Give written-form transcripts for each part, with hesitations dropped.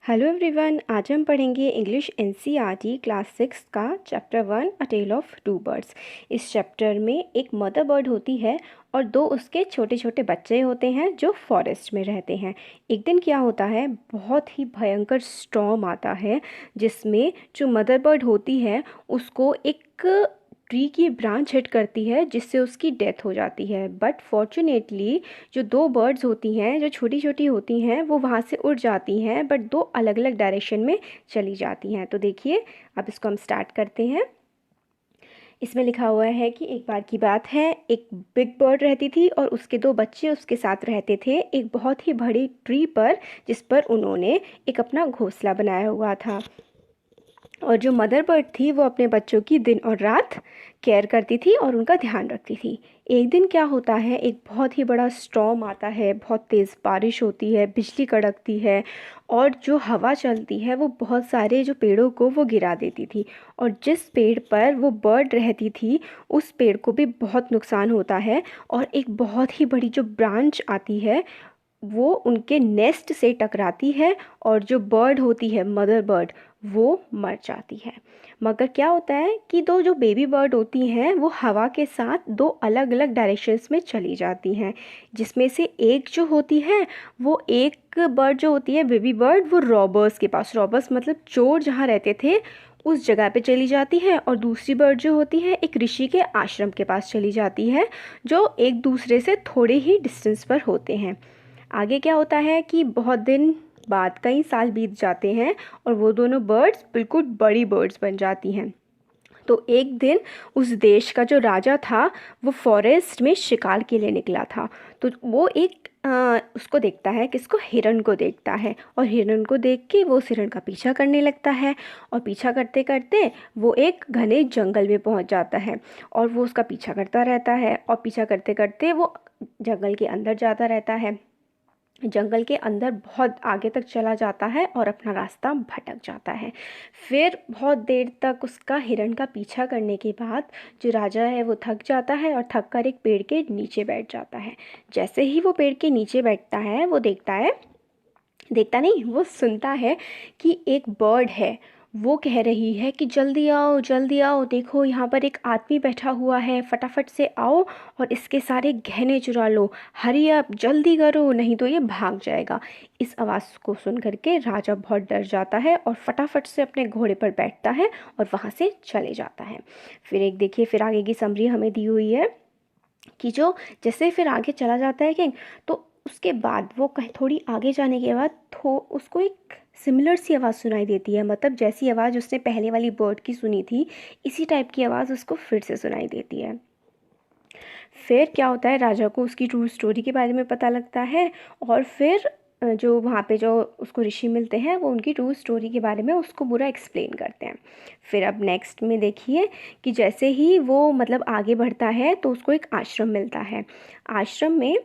Hello everyone, आज हम पढ़ेंगे इंग्लिश एनसीईआरटी क्लास 6 का chapter 1 a tale of two birds. इस चैप्टर में एक मदर बर्ड होती है और दो उसके छोटे छोटे बच्चे होते हैं जो फॉरेस्ट में रहते हैं। एक दिन क्या होता है, बहुत ही भयंकर स्टॉर्म आता है जिसमें जो मदर बर्ड होती है उसको एक ट्री की ब्रांच हिट करती है जिससे उसकी डेथ हो जाती है। बट फॉर्चुनेटली जो दो बर्ड्स होती हैं जो छोटी छोटी होती हैं वो वहाँ से उड़ जाती हैं, बट दो अलग अलग डायरेक्शन में चली जाती हैं। तो देखिए, अब इसको हम स्टार्ट करते हैं। इसमें लिखा हुआ है कि एक बार की बात है, एक बिग बर्ड रहती थी और उसके दो बच्चे उसके साथ रहते थे एक बहुत ही बड़ी ट्री पर, जिस पर उन्होंने एक अपना घोंसला बनाया हुआ था। और जो मदर बर्ड थी वो अपने बच्चों की दिन और रात केयर करती थी और उनका ध्यान रखती थी। एक दिन क्या होता है, एक बहुत ही बड़ा स्टॉर्म आता है, बहुत तेज़ बारिश होती है, बिजली कड़कती है और जो हवा चलती है वो बहुत सारे जो पेड़ों को वो गिरा देती थी। और जिस पेड़ पर वो बर्ड रहती थी उस पेड़ को भी बहुत नुकसान होता है और एक बहुत ही बड़ी जो ब्रांच आती है वो उनके नेस्ट से टकराती है और जो बर्ड होती है मदर बर्ड वो मर जाती है। मगर क्या होता है कि दो जो बेबी बर्ड होती हैं वो हवा के साथ दो अलग अलग डायरेक्शंस में चली जाती हैं, जिसमें से एक जो होती है वो एक बर्ड जो होती है बेबी बर्ड वो रॉबर्स के पास, रॉबर्स मतलब चोर जहाँ रहते थे उस जगह पे चली जाती है, और दूसरी बर्ड जो होती है एक ऋषि के आश्रम के पास चली जाती है जो एक दूसरे से थोड़े ही डिस्टेंस पर होते हैं। आगे क्या होता है कि बहुत दिन बाद कई साल बीत जाते हैं और वो दोनों बर्ड्स बिल्कुल बड़ी बर्ड्स बन जाती हैं। तो एक दिन उस देश का जो राजा था वो फॉरेस्ट में शिकार के लिए निकला था। तो वो एक उसको देखता है, किसको, हिरन को देखता है, और हिरन को देख के वो उस हिरन का पीछा करने लगता है। और पीछा करते करते वो एक घने जंगल में पहुंच जाता है और वो उसका पीछा करता रहता है और पीछा करते करते वो जंगल के अंदर जाता रहता है। जंगल के अंदर बहुत आगे तक चला जाता है और अपना रास्ता भटक जाता है। फिर बहुत देर तक उसका हिरन का पीछा करने के बाद जो राजा है वो थक जाता है और थक कर एक पेड़ के नीचे बैठ जाता है। जैसे ही वो पेड़ के नीचे बैठता है वो देखता नहीं, वो सुनता है कि एक बर्ड है वो कह रही है कि जल्दी आओ, देखो यहाँ पर एक आदमी बैठा हुआ है, फटाफट से आओ और इसके सारे गहने चुरा लो, हरी अप, जल्दी करो नहीं तो ये भाग जाएगा। इस आवाज़ को सुन करके राजा बहुत डर जाता है और फटाफट से अपने घोड़े पर बैठता है और वहाँ से चले जाता है। फिर आगे की समरी हमें दी हुई है कि जो जैसे फिर आगे चला जाता है किंग, तो उसके बाद वो कहीं थोड़ी आगे जाने के बाद उसको एक सिमिलर सी आवाज़ सुनाई देती है, मतलब जैसी आवाज़ उसने पहले वाली बर्ड की सुनी थी इसी टाइप की आवाज़ उसको फिर से सुनाई देती है। फिर क्या होता है, राजा को उसकी ट्रू स्टोरी के बारे में पता लगता है और फिर जो वहाँ पे जो उसको ऋषि मिलते हैं वो उनकी ट्रू स्टोरी के बारे में उसको पूरा एक्सप्लेन करते हैं। फिर अब नेक्स्ट में देखिए कि जैसे ही वो मतलब आगे बढ़ता है तो उसको एक आश्रम मिलता है। आश्रम में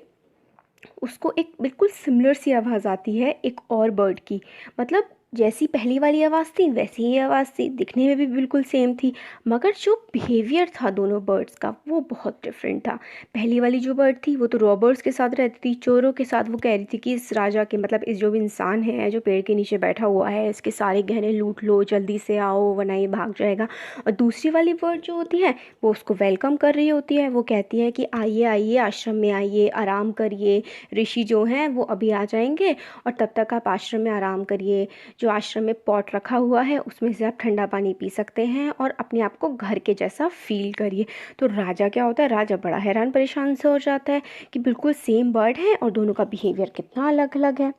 उसको एक बिल्कुल सिमिलर सी आवाज़ आती है एक और बर्ड की, मतलब जैसी पहली वाली आवाज़ थी वैसी ही आवाज़ थी, दिखने में भी बिल्कुल सेम थी, मगर जो बिहेवियर था दोनों बर्ड्स का वो बहुत डिफरेंट था। पहली वाली जो बर्ड थी वो तो रॉबर्स के साथ रहती थी, चोरों के साथ, वो कह रही थी कि इस राजा के मतलब इस जो भी इंसान है जो पेड़ के नीचे बैठा हुआ है इसके सारे गहने लूट लो, जल्दी से आओ वरना ये भाग जाएगा। और दूसरी वाली बर्ड जो होती है वो उसको वेलकम कर रही होती है, वो कहती है कि आइए आइए आश्रम में आइए, आराम करिए, ऋषि जो हैं वो अभी आ जाएंगे और तब तक आप आश्रम में आराम करिए। जो आश्रम में पॉट रखा हुआ है उसमें से आप ठंडा पानी पी सकते हैं और अपने आप को घर के जैसा फील करिए। तो राजा क्या होता है, राजा बड़ा हैरान परेशान से हो जाता है कि बिल्कुल सेम बर्ड है और दोनों का बिहेवियर कितना अलग अलग है।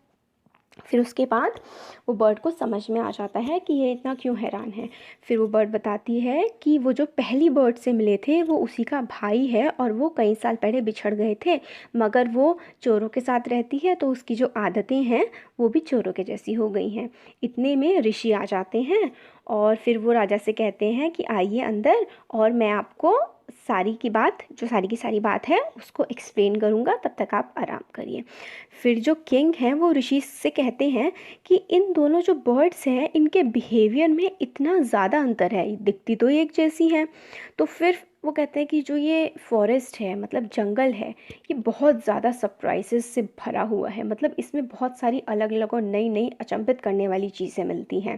फिर उसके बाद वो बर्ड को समझ में आ जाता है कि ये इतना क्यों हैरान है। फिर वो बर्ड बताती है कि वो जो पहली बर्ड से मिले थे वो उसी का भाई है और वो कई साल पहले बिछड़ गए थे, मगर वो चोरों के साथ रहती है तो उसकी जो आदतें हैं वो भी चोरों के जैसी हो गई हैं। इतने में ऋषि आ जाते हैं और फिर वो राजा से कहते हैं कि आइए अंदर और मैं आपको सारी की सारी बात है उसको एक्सप्लेन करूँगा, तब तक आप आराम करिए। फिर जो किंग हैं वो ऋषि से कहते हैं कि इन दोनों जो बर्ड्स हैं इनके बिहेवियर में इतना ज़्यादा अंतर है, दिखती तो एक जैसी हैं। तो फिर वो कहते हैं कि जो ये फॉरेस्ट है, मतलब जंगल है, ये बहुत ज़्यादा सरप्राइजेस से भरा हुआ है। मतलब इसमें बहुत सारी अलग अलग और नई नई अचंभित करने वाली चीज़ें मिलती हैं।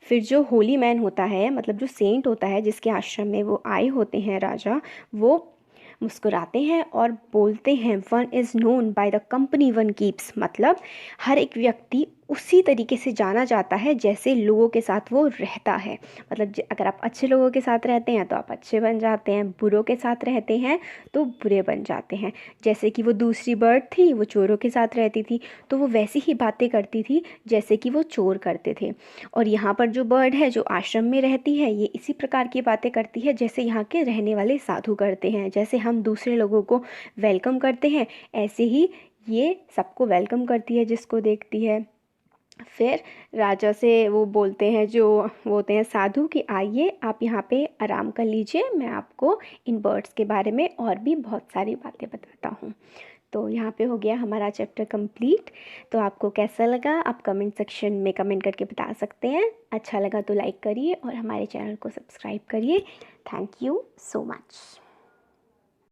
फिर जो होली मैन होता है, मतलब जो सेंट होता है जिसके आश्रम में वो आए होते हैं राजा, वो मुस्कुराते हैं और बोलते हैं, one is known by the company one keeps. मतलब हर एक व्यक्ति उसी तरीके से जाना जाता है जैसे लोगों के साथ वो रहता है। मतलब अगर आप अच्छे लोगों के साथ रहते हैं तो आप अच्छे बन जाते हैं, बुरों के साथ रहते हैं तो बुरे बन जाते हैं। जैसे कि वो दूसरी बर्ड थी, वो चोरों के साथ रहती थी तो वो वैसी ही बातें करती थी जैसे कि वो चोर करते थे। और यहाँ पर जो बर्ड है जो आश्रम में रहती है, ये इसी प्रकार की बातें करती है जैसे यहाँ के रहने वाले साधु करते हैं। जैसे हम दूसरे लोगों को वेलकम करते हैं, ऐसे ही ये सबको वेलकम करती है जिसको देखती है। फिर राजा से वो बोलते हैं, जो वो होते हैं साधु, कि आइए आप यहाँ पे आराम कर लीजिए, मैं आपको इन बर्ड्स के बारे में और भी बहुत सारी बातें बताता हूँ। तो यहाँ पे हो गया हमारा चैप्टर कंप्लीट। तो आपको कैसा लगा आप कमेंट सेक्शन में कमेंट करके बता सकते हैं। अच्छा लगा तो लाइक करिए और हमारे चैनल को सब्सक्राइब करिए। Thank you so much.